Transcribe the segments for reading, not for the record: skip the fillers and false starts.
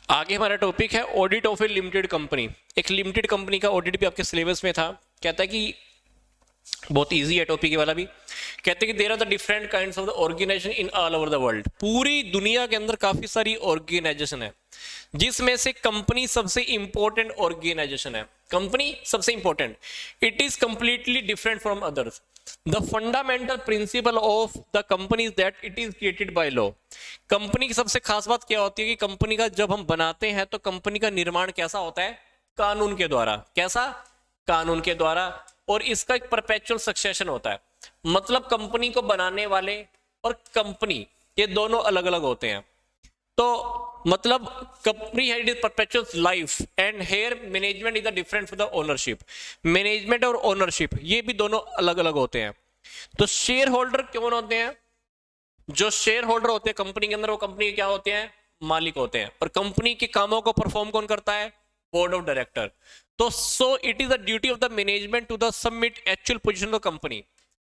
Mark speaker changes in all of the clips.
Speaker 1: आगे हमारा टॉपिक है audit of A limited company. एक लिमिटेड कंपनी का ऑडिट भी आपके सिलेबस में था। कहता है कि बहुत इजी है टॉपिक वाला भी। कहते हैं कि there are the different kinds of the organisation in all over the world. पूरी दुनिया के अंदर काफी सारी ऑर्गेनाइजेशन है, जिसमें से कंपनी सबसे इंपॉर्टेंट ऑर्गेनाइजेशन है। कंपनी सबसे important, it is completely different from others. The fundamental principle of the company is that it is created by law. Company की सबसे खास बात क्या होती है कि कंपनी का जब हम बनाते हैं तो कंपनी का निर्माण कैसा होता है? कानून के द्वारा। कैसा? कानून के द्वारा। और इसका एक परपेचुअल सक्सेशन होता है। मतलब कंपनी को बनाने वाले और कंपनी ये दोनों अलग अलग होते हैं। तो मतलब company had is perpetual life and here management is the different for the ownership. Management और ओनरशिप ये भी दोनों अलग अलग होते हैं। तो शेयर होल्डर कौन होते हैं? जो शेयर होल्डर होते हैं कंपनी के अंदर, वो कंपनी के क्या होते हैं? मालिक होते हैं। और कंपनी के कामों को परफॉर्म कौन करता है? Board of director. तो so it is the duty of the management to the submit actual position of company.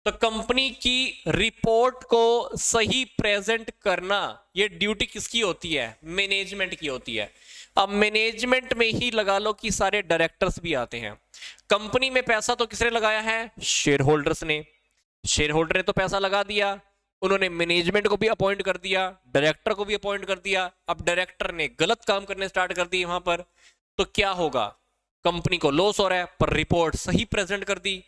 Speaker 1: तो कंपनी की रिपोर्ट को सही प्रेजेंट करना ये ड्यूटी किसकी होती है? मैनेजमेंट की होती है। अब मैनेजमेंट में ही लगा लो कि सारे डायरेक्टर्स भी आते हैं। कंपनी में पैसा तो किसने लगाया है? शेयर होल्डर्स ने। शेयर होल्डर ने तो पैसा लगा दिया, उन्होंने मैनेजमेंट को भी अपॉइंट कर दिया, डायरेक्टर को भी अपॉइंट कर दिया। अब डायरेक्टर ने गलत काम करने स्टार्ट कर दिए वहां पर, तो क्या होगा? कंपनी को लॉस हो रहा है, पर रिपोर्ट सही प्रेजेंट कर दी।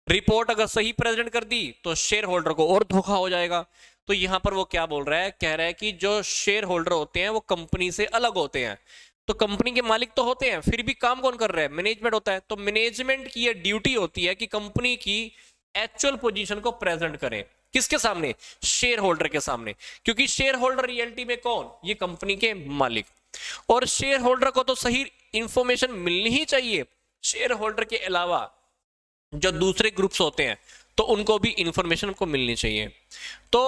Speaker 1: रिपोर्ट अगर सही प्रेजेंट कर दी तो शेयर होल्डर को और धोखा हो जाएगा। तो यहां पर वो क्या बोल रहा है? कह रहा है कि जो शेयर होल्डर होते हैं वो कंपनी से अलग होते हैं। तो कंपनी के मालिक तो होते हैं, फिर भी काम कौन कर रहा है? मैनेजमेंट होता है। तो मैनेजमेंट की ये ड्यूटी होती है कि कंपनी की एक्चुअल पोजीशन को प्रेजेंट करें। किसके सामने? शेयर होल्डर के सामने। क्योंकि शेयर होल्डर रियलिटी में कौन? ये कंपनी के मालिक। और शेयर होल्डर को तो सही इंफॉर्मेशन मिलनी ही चाहिए। शेयर होल्डर के अलावा जो दूसरे ग्रुप्स होते हैं तो उनको भी इंफॉर्मेशन को मिलनी चाहिए। तो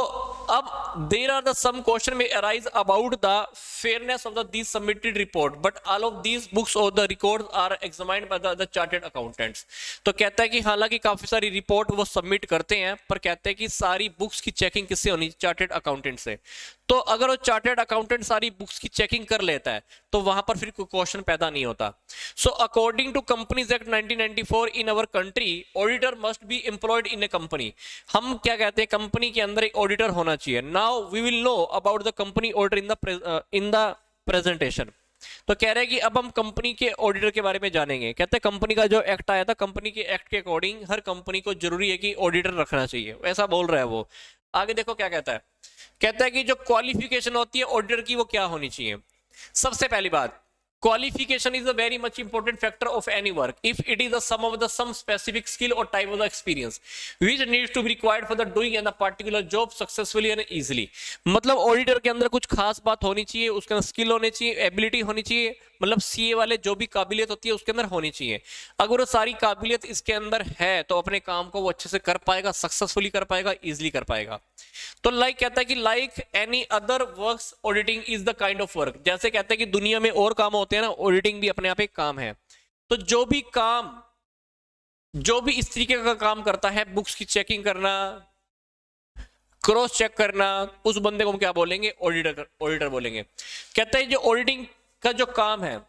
Speaker 1: अब there are the some question may arise about the fairness of the this submitted report, but all of these books और the records are examined by the chartered accountants. तो कहता है कि हालांकि काफी सारी रिपोर्ट वो सबमिट करते हैं, पर कहते हैं कि सारी बुक्स की चेकिंग किससे होनी? चार्टर्ड अकाउंटेंट से। तो अगर वो चार्टर्ड अकाउंटेंट सारी बुक्स की चेकिंग कर लेता है तो वहां पर फिर कोई क्वेश्चन पैदा नहीं होता। So according to companies act 1994 in our country, auditor must be employed in a company. हम क्या कहते हैं? कंपनी के अंदर एक ऑडिटर होना चाहिए। Now we will know about the company auditor in the presentation. तो कह रहे हैं कि अब हम कंपनी के ऑडिटर के बारे में जानेंगे। कहते हैं कंपनी का जो एक्ट आया था, कंपनी के एक्ट के अकॉर्डिंग हर कंपनी को जरूरी है कि ऑडिटर रखना चाहिए, ऐसा बोल रहा है वो। आगे देखो क्या कहता है। कहता है कि जो क्वालिफिकेशन होती है ऑडिटर की वो क्या होनी चाहिए? सबसे पहली बात, qualification is a very much important factor of any work if it is a sum of the some specific skill or type of the experience which needs to be required for the doing and a particular job successfully and easily। मतलब auditor के अंदर कुछ खास बात होनी चाहिए, उसके अंदर स्किल होनी चाहिए, एबिलिटी होनी चाहिए। मतलब सीए वाले जो भी काबिलियत होती है उसके अंदर होनी चाहिए। अगर वो सारी काबिलियत इसके अंदर है तो अपने काम को वो अच्छे से कर पाएगा, सक्सेसफुली कर पाएगा, इजिली कर पाएगा। तो लाइक कहता है कि like any other works auditing is the kind of work. जैसे कहते हैं कि दुनिया में और काम होते हैं ना, ऑडिटिंग भी अपने आप एक काम है। तो जो भी इस तरीके का काम करता है, बुक्स की चेकिंग करना, क्रॉस चेक करना, उस बंदे को हम क्या बोलेंगे? ऑडिटर बोलेंगे। कहते हैं जो ऑडिटिंग का जो काम है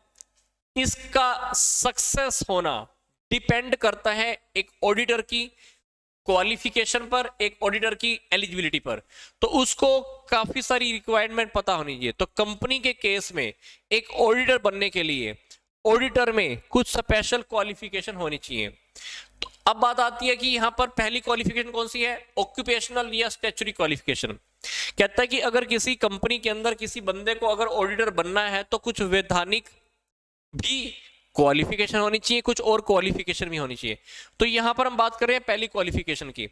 Speaker 1: इसका सक्सेस होना डिपेंड करता है एक ऑडिटर की क्वालिफिकेशन पर, एक ऑडिटर की एलिजिबिलिटी पर। तो उसको काफी सारी रिक्वायरमेंट पता होनी चाहिए। तो कंपनी के केस में एक ऑडिटर बनने के लिए ऑडिटर में कुछ स्पेशल क्वालिफिकेशन होनी चाहिए। तो अब बात आती है कि यहां पर पहली क्वालिफिकेशन कौन सी है? ऑक्यूपेशनल या स्टैट्यूटरी क्वालिफिकेशन। कहता है कि अगर किसी कंपनी के अंदर किसी बंदे को अगर ऑडिटर बनना है तो कुछ वैधानिक भी क्वालिफिकेशन होनी चाहिए, कुछ और क्वालिफिकेशन भी होनी चाहिए। तो यहां पर हम बात कर रहे हैं पहली क्वालिफिकेशन की।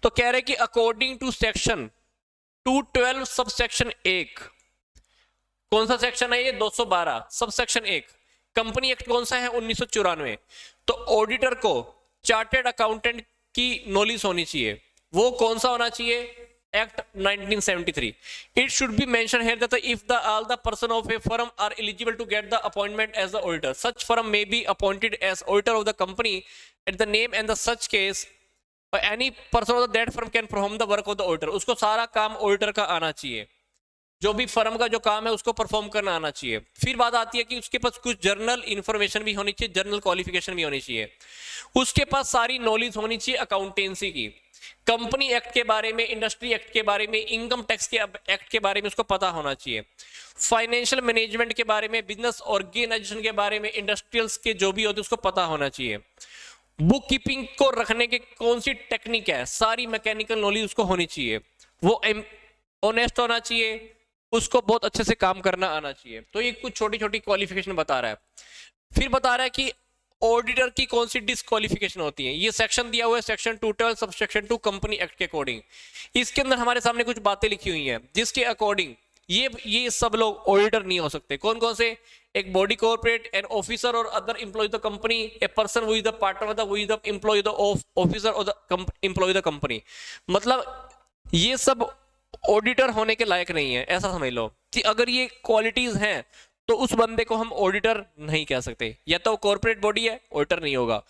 Speaker 1: तो कह रहे हैं कि according to section 212 sub section 1। कौन सा सेक्शन है ये? 212 सब सेक्शन 1। कंपनी एक्ट कौन सा है? 1994। तो ऑडिटर को चार्टेड अकाउंटेंट की नॉलेज होनी चाहिए। वो कौन सा होना चाहिए? Act 1973. It should be mentioned here that if all the person of a firm are eligible to get the appointment as the auditor, such firm may be appointed as auditor of the company at the name and the such case any person of that firm can perform the work of the auditor। उसको सारा काम auditor का आना चाहिए। जो भी firm का जो काम है उसको परफॉर्म करना आना चाहिए। फिर बात आती है कि उसके पास कुछ जर्नल इंफॉर्मेशन भी होनी चाहिए, जर्नल क्वालिफिकेशन भी होनी चाहिए, उसके पास सारी नॉलेज होनी चाहिए अकाउंटेंसी की, कंपनी एक्ट के बारे में, इंडस्ट्री एक्ट के बारे में, इनकम टैक्स के एक्ट के बारे में उसको पता होना चाहिए, फाइनेंशियल मैनेजमेंट के बारे में, बिजनेस ऑर्गेनाइजेशन के बारे में, इंडस्ट्रियल्स के जो भी होते हैं उसको पता होना चाहिए, बुक कीपिंग को रखने के कौन सी टेक्निक है, सारी मैकेनिकल नॉलेज उसको होनी चाहिए, वो ऑनेस्ट होना चाहिए, उसको बहुत अच्छे से काम करना आना चाहिए। तो ये कुछ छोटी छोटी क्वालिफिकेशन बता रहा है। फिर बता रहा है कि ऑडिटर की कौन सी डिस्क्वालिफिकेशन होती है। ये सेक्शन दिया हुआ है section 212 sub section 2 company act के अकॉर्डिंग। इसके अंदर हमारे सामने कुछ बातें लिखी हुई हैं जिसके अकॉर्डिंग ये सब लोग ऑडिटर नहीं हो सकते। कौन कौन से? एक बॉडी कॉर्पोरेट, एन ऑफिसर और other employ the company, a person who is the partner of the who is the employ the officer और द एम्प्लॉय द कंपनी। मतलब ये सब ऑडिटर होने के लायक नहीं है, ऐसा समझ लो कि अगर ये क्वालिटीज हैं तो उस बंदे को हम ऑडिटर नहीं कह सकते। या तो कॉर्पोरेट बॉडी है, ऑडिटर नहीं होगा,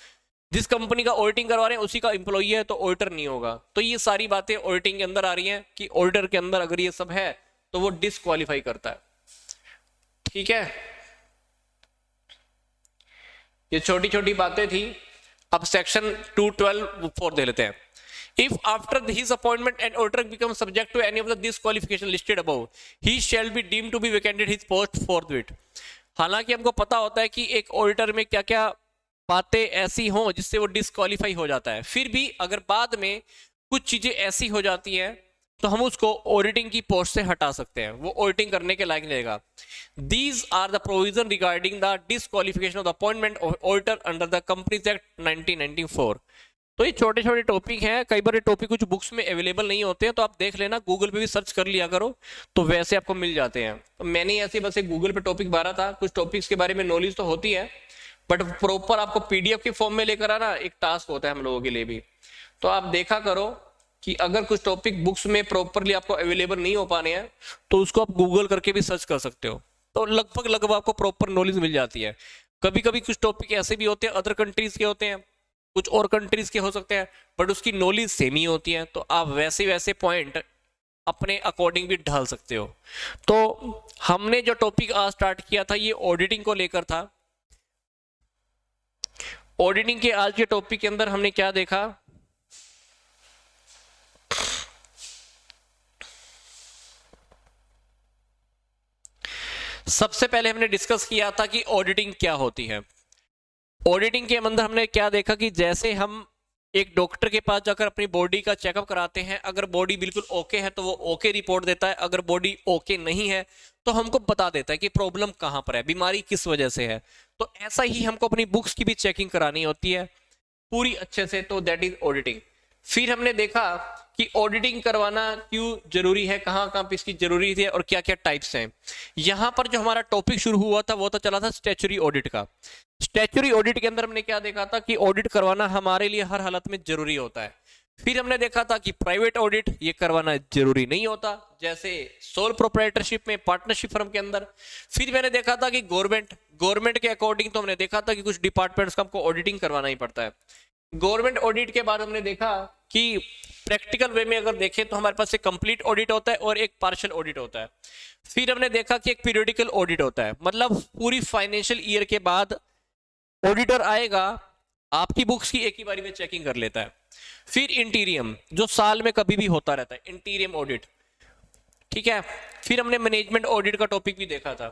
Speaker 1: जिस कंपनी का ऑडिटिंग करवा रहे हैं उसी का एम्प्लॉई है तो ऑडिटर नहीं होगा। तो ये सारी बातें ऑडिटिंग के अंदर आ रही हैं कि ऑडिटर के अंदर अगर ये सब है तो वो डिस्क्वालीफाई करता है। ठीक है, ये छोटी छोटी बातें थी। अब सेक्शन 212 दे लेते हैं। If after his appointment an auditor becomes subject to any of the disqualification listed above, he shall be deemed to be vacated his post forthwith. हालांकि हमको पता होता है कि एक ऑडिटर में क्या क्या बातें ऐसी हों जिससे वो डिस्क्वालीफाई हो जाता है, फिर भी अगर बाद में कुछ चीजें ऐसी हो जाती हैं तो हम उसको ऑडिटिंग की पोस्ट से हटा सकते हैं, वो ऑडिटिंग करने के लायक नहीं रहेगा। These are the provision regarding the disqualification of the appointment of auditor under the Companies Act 1994. तो ये छोटे छोटे टॉपिक हैं, कई बार ये टॉपिक कुछ बुक्स में अवेलेबल नहीं होते हैं तो आप देख लेना, गूगल पे भी सर्च कर लिया करो तो वैसे आपको मिल जाते हैं। तो मैंने ऐसे बस एक गूगल पे टॉपिक मारा था, कुछ टॉपिक्स के बारे में नॉलेज तो होती है बट प्रॉपर आपको पीडीएफ के फॉर्म में लेकर आना एक टास्क होता है हम लोगों के लिए भी। तो आप देखा करो कि अगर कुछ टॉपिक बुक्स में प्रॉपरली आपको अवेलेबल नहीं हो पाने हैं तो उसको आप गूगल करके भी सर्च कर सकते हो, तो लगभग आपको प्रॉपर नॉलेज मिल जाती है। कभी कभी कुछ टॉपिक ऐसे भी होते हैं अदर कंट्रीज के होते हैं, कुछ और कंट्रीज के हो सकते हैं बट उसकी नॉलेज सेम ही होती है, तो आप वैसे वैसे पॉइंट अपने अकॉर्डिंग भी ढाल सकते हो। तो हमने जो टॉपिक आज स्टार्ट किया था ये ऑडिटिंग को लेकर था। ऑडिटिंग के आज के टॉपिक के अंदर हमने क्या देखा? सबसे पहले हमने डिस्कस किया था कि ऑडिटिंग क्या होती है। ऑडिटिंग के अंदर हमने क्या देखा कि जैसे हम एक डॉक्टर के पास जाकर अपनी बॉडी का चेकअप कराते हैं, अगर बॉडी बिल्कुल ओके है तो वो ओके रिपोर्ट देता है, अगर बॉडी ओके नहीं है तो हमको बता देता है कि प्रॉब्लम कहां पर है, बीमारी किस वजह से है। तो ऐसा ही हमको अपनी बुक्स की भी चेकिंग करानी होती है पूरी अच्छे से, तो दैट इज ऑडिटिंग। फिर हमने देखा कि ऑडिटिंग करवाना क्यों जरूरी है, कहां कहां पे इसकी जरूरी है और क्या क्या टाइप्स हैं। यहां पर जो हमारा टॉपिक शुरू हुआ था वो तो चला था स्टैच्यूटरी ऑडिट का। स्टैच्यूटरी ऑडिट के अंदर हमने क्या देखा था कि ऑडिट करवाना हमारे लिए हर हालत में जरूरी होता है। फिर हमने देखा था कि प्राइवेट ऑडिट ये करवाना जरूरी नहीं होता, जैसे सोल प्रोप्राइटरशिप में, पार्टनरशिप फर्म के अंदर। फिर मैंने देखा था कि गवर्नमेंट के अकॉर्डिंग तो हमने देखा था कि कुछ डिपार्टमेंट्स का हमको ऑडिटिंग करवाना ही पड़ता है। गवर्नमेंट ऑडिट के बाद हमने देखा कि प्रैक्टिकल वे में अगर देखें तो हमारे पास एक कंप्लीट ऑडिट होता है और एक पार्शियल ऑडिट होता है। फिर हमने देखा कि एक पीरियोडिकल ऑडिट होता है, मतलब पूरी फाइनेंशियल ईयर के बाद ऑडिटर आएगा, आपकी बुक्स की एक ही बारी में चेकिंग कर लेता है। फिर इंटीरियम, जो साल में कभी भी होता रहता है, इंटीरियम ऑडिट। ठीक है, फिर हमने मैनेजमेंट ऑडिट का टॉपिक भी देखा था।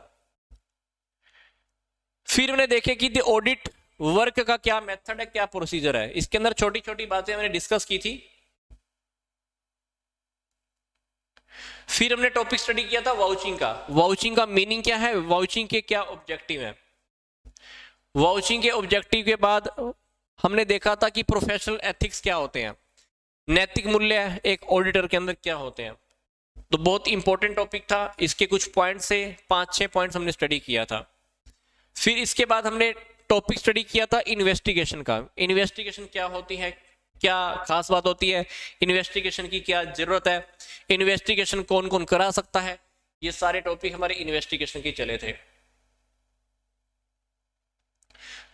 Speaker 1: फिर हमने देखे कि ऑडिट वर्क का क्या मेथड है, क्या प्रोसीजर है। इसके अंदर छोटी छोटी बातें मैंने डिस्कस की थी। फिर हमने टॉपिक स्टडी किया था वाउचिंग का। वाउचिंग का मीनिंग क्या है, वाउचिंग के क्या ऑब्जेक्टिव है। वाउचिंग के ऑब्जेक्टिव के बाद हमने देखा था कि प्रोफेशनल एथिक्स क्या होते हैं, नैतिक मूल्य एक ऑडिटर के अंदर क्या होते हैं। तो बहुत इंपॉर्टेंट टॉपिक था, इसके कुछ पॉइंट से 5-6 पॉइंट्स हमने स्टडी किया था। फिर इसके बाद हमने टॉपिक स्टडी किया था इन्वेस्टिगेशन का। इन्वेस्टिगेशन क्या होती है, क्या खास बात होती है, इन्वेस्टिगेशन की क्या जरूरत है, इन्वेस्टिगेशन कौन कौन करा सकता है, ये सारे टॉपिक हमारे इन्वेस्टिगेशन के चले थे।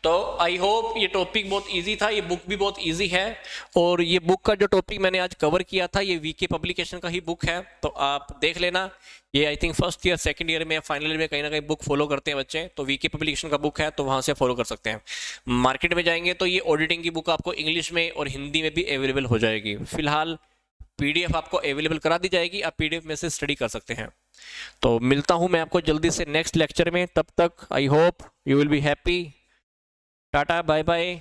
Speaker 1: तो आई होप ये टॉपिक बहुत इजी था, ये बुक भी बहुत इजी है, और ये बुक का जो टॉपिक मैंने आज कवर किया था ये वीके पब्लिकेशन का ही बुक है, तो आप देख लेना। ये I think first year second year में या फाइनल ईयर में कहीं ना कहीं बुक फॉलो करते हैं बच्चे, तो वीके पब्लिकेशन का बुक है तो वहाँ से फॉलो कर सकते हैं। मार्केट में जाएंगे तो ये ऑडिटिंग की बुक आपको इंग्लिश में और हिंदी में भी अवेलेबल हो जाएगी। फिलहाल पीडीएफ आपको अवेलेबल करा दी जाएगी, आप पीडीएफ में से स्टडी कर सकते हैं। तो मिलता हूँ मैं आपको जल्दी से नेक्स्ट लेक्चर में, तब तक I hope you will be happy. Tata bye bye.